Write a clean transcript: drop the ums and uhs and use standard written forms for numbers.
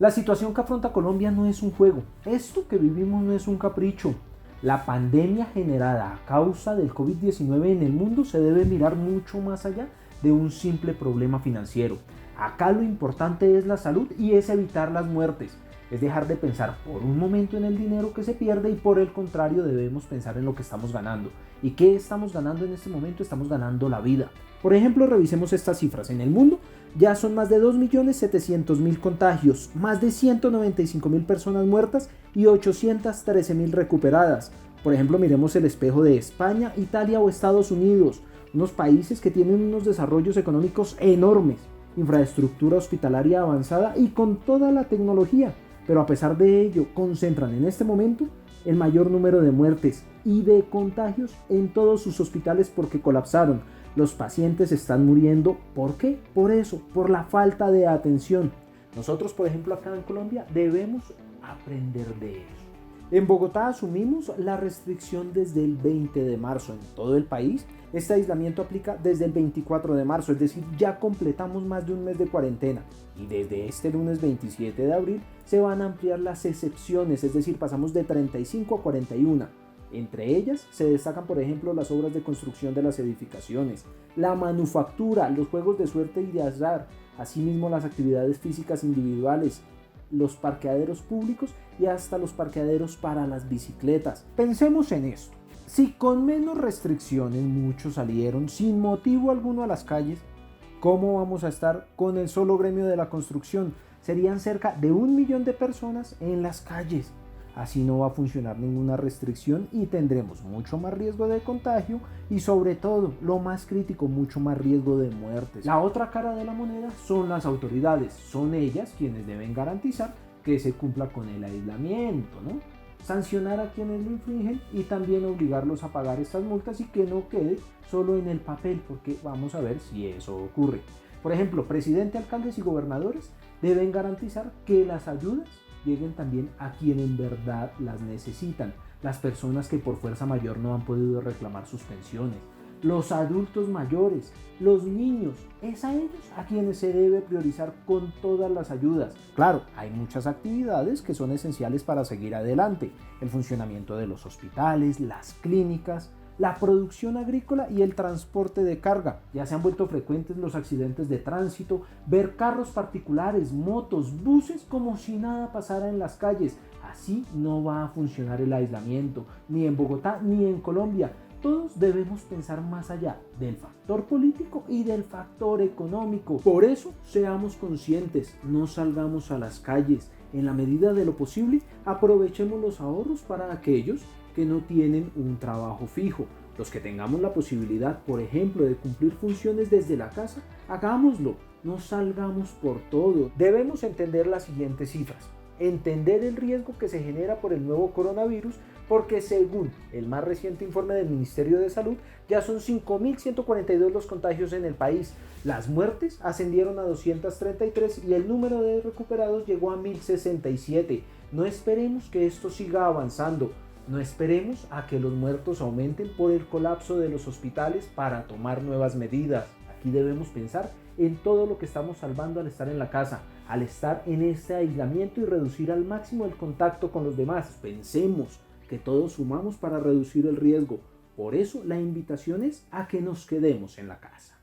La situación que afronta Colombia no es un juego. Esto que vivimos no es un capricho. La pandemia generada a causa del COVID-19 en el mundo se debe mirar mucho más allá de un simple problema financiero. Acá lo importante es la salud y es evitar las muertes. Es dejar de pensar por un momento en el dinero que se pierde y por el contrario debemos pensar en lo que estamos ganando. ¿Y qué estamos ganando en este momento? Estamos ganando la vida. Por ejemplo, revisemos estas cifras. En el mundo ya son más de 2.700.000 contagios, más de 195.000 personas muertas y 813.000 recuperadas. Por ejemplo, miremos el espejo de España, Italia o Estados Unidos, unos países que tienen unos desarrollos económicos enormes, infraestructura hospitalaria avanzada y con toda la tecnología, pero a pesar de ello concentran en este momento el mayor número de muertes y de contagios en todos sus hospitales porque colapsaron. Los pacientes están muriendo. ¿Por qué? Por eso, por la falta de atención. Nosotros, por ejemplo, acá en Colombia debemos aprender de eso. En Bogotá asumimos la restricción desde el 20 de marzo en todo el país. Este aislamiento aplica desde el 24 de marzo, es decir, ya completamos más de un mes de cuarentena. Y desde este lunes 27 de abril se van a ampliar las excepciones, es decir, pasamos de 35 a 41. Entre ellas se destacan, por ejemplo, las obras de construcción de las edificaciones, la manufactura, los juegos de suerte y de azar, asimismo las actividades físicas individuales, los parqueaderos públicos y hasta los parqueaderos para las bicicletas. Pensemos en esto. Si con menos restricciones muchos salieron sin motivo alguno a las calles, ¿cómo vamos a estar con el solo gremio de la construcción? Serían cerca de 1 millón de personas en las calles. Así no va a funcionar ninguna restricción y tendremos mucho más riesgo de contagio y sobre todo, lo más crítico, mucho más riesgo de muertes. La otra cara de la moneda son las autoridades. Son ellas quienes deben garantizar que se cumpla con el aislamiento, ¿no? Sancionar a quienes lo infringen y también obligarlos a pagar estas multas y que no quede solo en el papel, porque vamos a ver si eso ocurre. Por ejemplo, presidente, alcaldes y gobernadores deben garantizar que las ayudas lleguen también a quien en verdad las necesitan, las personas que por fuerza mayor no han podido reclamar sus pensiones, los adultos mayores, los niños, es a ellos a quienes se debe priorizar con todas las ayudas. Claro, hay muchas actividades que son esenciales para seguir adelante, el funcionamiento de los hospitales, las clínicas, la producción agrícola y el transporte de carga. Ya se han vuelto frecuentes los accidentes de tránsito, ver carros particulares, motos, buses como si nada pasara en las calles. Así no va a funcionar el aislamiento, ni en Bogotá ni en Colombia. Todos debemos pensar más allá del factor político y del factor económico. Por eso, seamos conscientes, no salgamos a las calles. En la medida de lo posible, aprovechemos los ahorros para aquellos que no tienen un trabajo fijo. Los que tengamos la posibilidad, por ejemplo, de cumplir funciones desde la casa, hagámoslo. No salgamos por todo. Debemos entender las siguientes cifras. Entender el riesgo que se genera por el nuevo coronavirus, porque según el más reciente informe del Ministerio de Salud, ya son 5.142 los contagios en el país. Las muertes ascendieron a 233 y el número de recuperados llegó a 1.067. No esperemos que esto siga avanzando. No esperemos a que los muertos aumenten por el colapso de los hospitales para tomar nuevas medidas. Aquí debemos pensar en todo lo que estamos salvando al estar en la casa, al estar en este aislamiento y reducir al máximo el contacto con los demás. Pensemos que todos sumamos para reducir el riesgo. Por eso la invitación es a que nos quedemos en la casa.